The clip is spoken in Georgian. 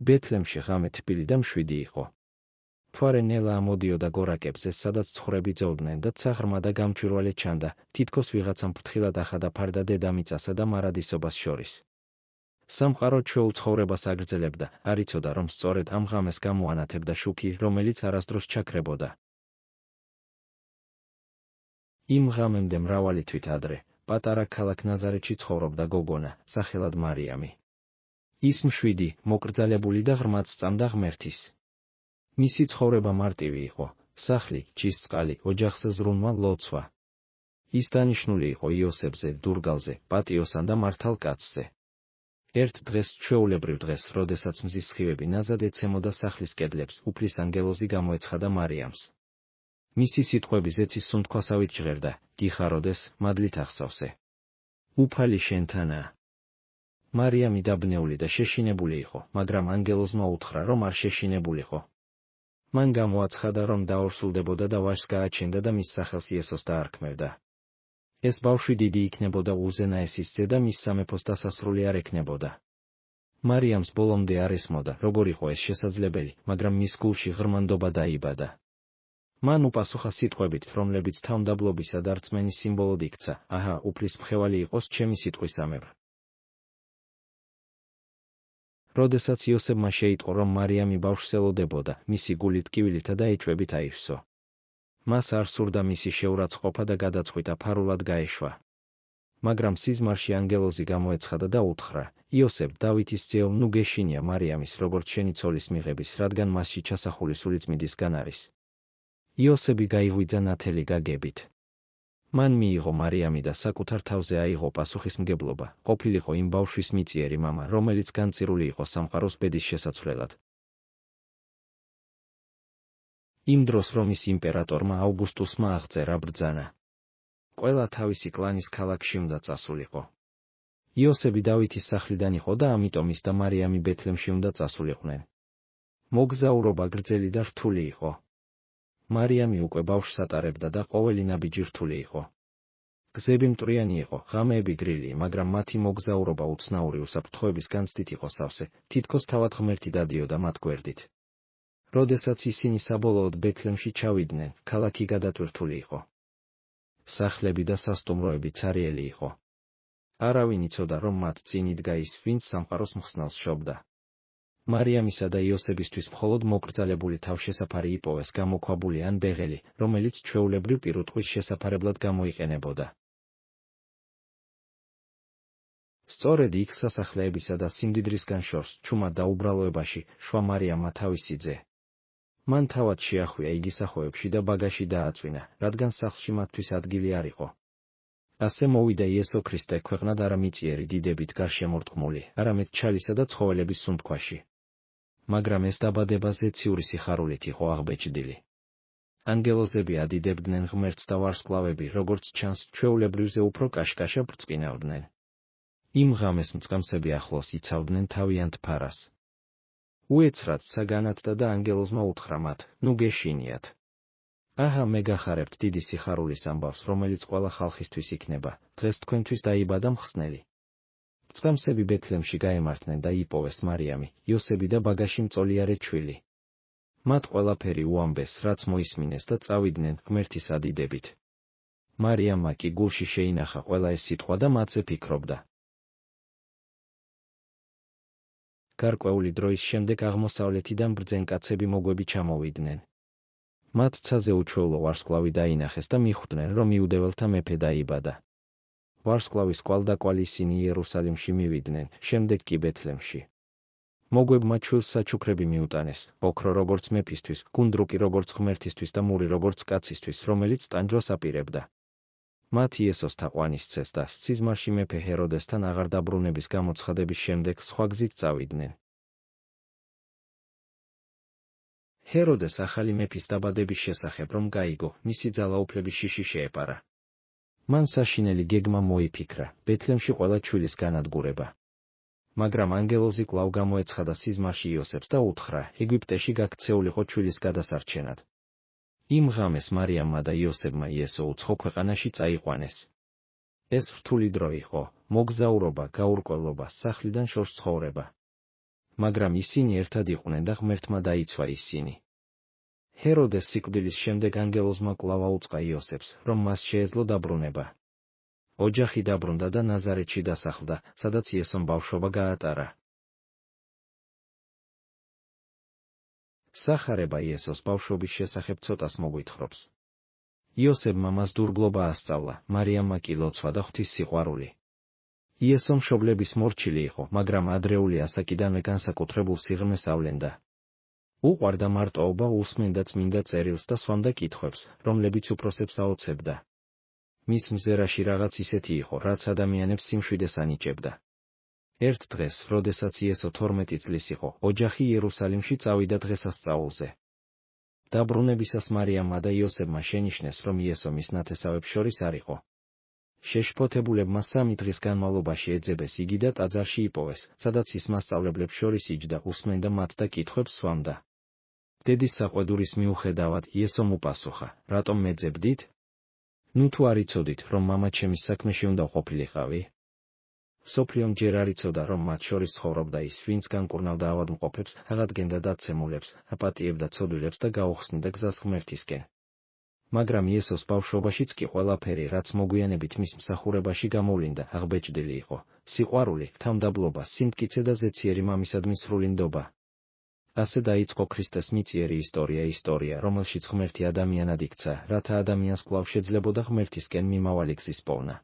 ბეთლემში ღამე თბილი და მშვიდი იყო. მთვარე ნელა ამოდიოდა გორაკებზე, სადაც ცხვრები ძოვდნენ და ცა ღრმა და გამჭვირვალე ჩანდა, თითქოს ვიღაცამ ფრთხილად ახადაფარდა დედამიწასა და მარადისობას შორის. სამყარო ჩვეულ ცხოვრებას აგრძელებდა, არ იცოდა, რომ სწორედ ამ ღამეს გამოანათებდა შუქი, რომელიც არასდროს ჩაქრებოდა. იმ ღამემდე მრავალი თვით ადრე, პატარა ქალაქ ნაზარეთში ცხოვრობდა გოგონა, სახელად მარიამი. ის მშვიდი, მოკრძალებული და ღრმად სწამდა ღმერთის. მისი ცხოვრება მარტივი იყო, სახლი, ჭისწყალი, ოჯახზე ზრუნვა, ლოცვა. ის დანიშნული იყო იოსებზე, დურგალზე, პატიოსან და მართალ კაცზე. ერთ დღეს, ჩვეულებრივ დღეს, როდესაც მზის სხივები ნაზად ეცემოდა სახლის კედლებს, უფლის ანგელოზი გამოეცხადა მარიამს. მისი სიტყვები ზეცის სუნთქვასავით ჟღერდა, გიხაროდეს, მადლით ახსავსე. უფალი შენთანაა. მარიამი დაბნეული და შეშინებული იყო, მაგრამ ანგელოზმა უთხრა, რომ არ შეშინებულიყო. მან გამოაცხადა, რომ დაორსულდებოდა და ვაჟს გააჩენდა და მის სახელს იესოს დაარქმევდა. ეს ბავშვი დიდი იქნებოდა უზენაესის ძე და მის სამეფოს დასასრული არ ექნებოდა. მარიამს ბოლომდე არ ესმოდა, როგორ იყო ეს შესაძლებელი, მაგრამ მის გულში ღრმანდობა დაიბადა. მან უპასუხა სიტყვებით, რომლებიც თავმდაბლობისა და რწმენის სიმბოლოდ იქცა, აჰა, უფლის მხევალი იყოს ჩემი სიტყვისამებრ. როდესაც იოსებმა შეიტყო, რომ მარიამი ბავშვს ელოდებოდა, მისი გული ტკივილითა და ეჭვებით აივსო. მას არ სურდა მისი შეურაცხყოფა და გადაწყვიტა ფარულად გაეშვა. მაგრამ სიზმარში ანგელოზი გამოეცხადა და უთხრა, იოსებ, დავითის ძეო, ნუ გეშინია მარიამის როგორც შენი ცოლის მიღების, რადგან მასში ჩასახული სულიწმიდისგან არის. იოსები გაიღვიძა ნათელი გაგებით. მან მიიღო მარიამი და საკუთარ თავზე აიღო პასუხისმგებლობა, ყოფილიყო იმ ბავშვის მიწიერი მამა, რომელიც განწირული იყო სამყაროს ბედის შესაცვლელად. იმ დროს რომის იმპერატორმა ავგუსტუსმა აღწერა ბრძანა. ყველა თავისი კლანის ქალაქში უნდა წასულიყო. იოსები დავითის სახლიდან იყო და ამიტომ ის და მარიამი ბეთლემში უნდა წასულიყვნენ. მოგზაურობა გრძელი და რთული იყო. მარიამი უკვე ბავშვს ატარებდა და ყოველი ნაბიჯი რთული იყო. გზები მტვრიანი იყო, ღამეები გრილი, მაგრამ მათი მოგზაურობა უცნაური უსაფრთხოების განცდით იყო სავსე, თითქოს თავად ღმერთი დადიოდა მათ გვერდით. როდესაც ისინი საბოლოოდ ბეთლემში ჩავიდნენ, ქალაქი გადატვირთული იყო. სახლები და სასტუმროები ცარიელი იყო. არავინ იცოდა, რომ მათ წინ იდგა ის, ვინც სამყაროს მხსნელს შობდა. მარიამისა და იოსებისთვის მხოლოდ მოკრძალებული თავშესაფარი იპოვეს გამოქვაბული ან ბეღელი, რომელიც ჩვეულებრივ პირუტყვის შესაფარებლად გამოიყენებოდა. სწორედ იქ სასახლეებისა და სიმდიდრისგან შორს, ჩუმად და უბრალოებაში, შვა მარიამმა თავისი ძე. მან თავად შეახვია იგი სახოებში და ბაგაში დააწვინა, რადგან სახლში მათთვის ადგილი არ იყო. ასე მოვიდა იესო ქრისტე ქვეყნად არა მიწიერი დიდებით გარშემორტყმული, არამედ ჩალისა და ცხოველების სუნთქვაში. მაგრამ ეს დაბადება ზეციური სიხარულით იყო აღბეჭდილი. ანგელოზები ადიდებდნენ ღმერთს და ვარსკვლავები, როგორც ჩანს, ჩვეულებრივზე უფრო კაშკაშა ბრწყინავდნენ. იმ ღამეს მწყემსები ახლოს იცავდნენ თავიანთ ფარას. უეცრად საგანათდა და ანგელოზმა უთხრა მათ, ნუ გეშინიათ. აჰა, მე გახარებთ დიდი სიხარულის ამბავს, რომელიც ყველა ხალხისთვის იქნება, დღეს თქვენთვის დაიბადა მხსნელი. მწყემსები ბეთლემში გაემართნენ და იპოვეს მარიამი, იოსები და ბაგაში მწოლიარე ჩვილი. მათ ყველაფერი უამბეს, რაც მოისმინეს და წავიდნენ ღმერთის ადიდებით. მარიამმა კი გულში შეინახა ყველა ეს სიტყვა და მათზე ფიქრობდა. გარკვეული დროის შემდეგ აღმოსავლეთიდან ბრძენკაცები მოგვები ჩამოვიდნენ. მათ ცაზე უჩვეულო ვარსკვლავი დაინახეს და მიხვდნენ, რომ იუდეველთა მეფე დაიბადა. ვარსკვლავის კვალდაკვალ ისინი იერუსალიმში მივიდნენ, შემდეგ კი ბეთლემში. მოგვებმა ჩვილს საჩუქრები მიუტანეს, ოქრო როგორც მეფისთვის, გუნდრუკი როგორც ღმერთისთვის და მური როგორც კაცისთვის, რომელიც ტანჯვას აპირებდა. მათ იესოს თაყვანისცეს და სიზმარში მეფე ჰეროდესთან აღარ დაბრუნების გამოცხადების შემდეგ სხვა გზით წავიდნენ. ჰეროდეს ახალი მეფის დაბადების შესახებ რომ გაიგო, მისი ძალაუფლების შიში შეეპარა. მან საშინელი გეგმა მოიფიქრა, ბეთლემში ყველა ჩვილის განადგურება. მაგრამ ანგელოზი კვლავ გამოეცხადა სიზმარში იოსებს და უთხრა, ეგვიპტეში გაქცეულიყო ჩვილის გადასარჩენად. იმ ღამეს მარიამმა და იოსებმა იესო უცხო ქვეყანაში წაიყვანეს. ეს რთული დრო იყო, მოგზაურობა, გაურკვევლობა, სახლიდან შორს ცხოვრება. მაგრამ ისინი ერთად იყვნენ და ღმერთმა დაიცვა ისინი. ჰეროდეს სიკვდილის შემდეგ ანგელოზმა კვლავ აუწყა იოსებს, რომ მას შეეძლო დაბრუნება. ოჯახი დაბრუნდა და ნაზარეთში დასახლდა, სადაც იესომ ბავშვობა გაატარა. სახარება იესოს ბავშვობის შესახებ ცოტას მოგვითხრობს. იოსებმა მას დურგლობა ასწავლა, მარიამმა კი ლოცვა და ღვთის სიყვარული. იესო მშობლების მორჩილი იყო, მაგრამ ადრეული ასაკიდანვე განსაკუთრებულ სიღრმეს ავლენდა. უყვარდა მარტოობა, უსმენდა წმინდა წერილს და სვამდა კითხვებს, რომლებიც უფროსებს აოცებდა. მის მზერაში რაღაც ისეთი იყო, რაც ადამიანებს სიმშვიდეს ანიჭებდა. ერთ დღეს, როდესაც იესო 12 წლის იყო, ოჯახი იერუსალიმში წავიდა დღესასწაულზე. დაბრუნებისას მარიამმა და იოსებმა შენიშნეს, რომ იესო მის ნათესავებს შორის არ იყო. შეშფოთებულებმა 3 დღის განმავლობაში ეძებეს იგი და ტაძარში იპოვეს, სადაც ის მასწავლებლებს შორის იჯდა, უსმენდა მათ და კითხვებს სვამდა. დედის საყვედურის მიუხედავად, იესომ უპასუხა, რატომ მეძებდით? ნუ თუ არ იცოდით, რომ მამაჩემის საქმეში უნდა ყოფილიყავი? მსოფლიომ ჯერ არ იცოდა, რომ მათ შორის ცხოვრობდა ის, ვინც განკურნავდა ავადმყოფებს, აღადგენდა დაცემულებს, აპატიებდა ცოდვილებს და გაუხსნიდა გზას ღმერთისკენ. მაგრამ იესოს ბავშვობაშიც კი ყველაფერი, რაც მოგვიანებით მის მსახურებაში გამოვლინდა, აღბეჭდილი იყო: სიყვარული, თავმდაბლობა, სიმტკიცე და ზეციერი მამისადმი სრული ნდობა. ასე დაიწყო ქრისტეს მიწიერი ისტორია, რომელშიც ღმერთი ადამიანად იქცა, რათა ადამიანს კვლავ შეძლებოდა ღმერთისკენ მიმავალი გზის პოვნა.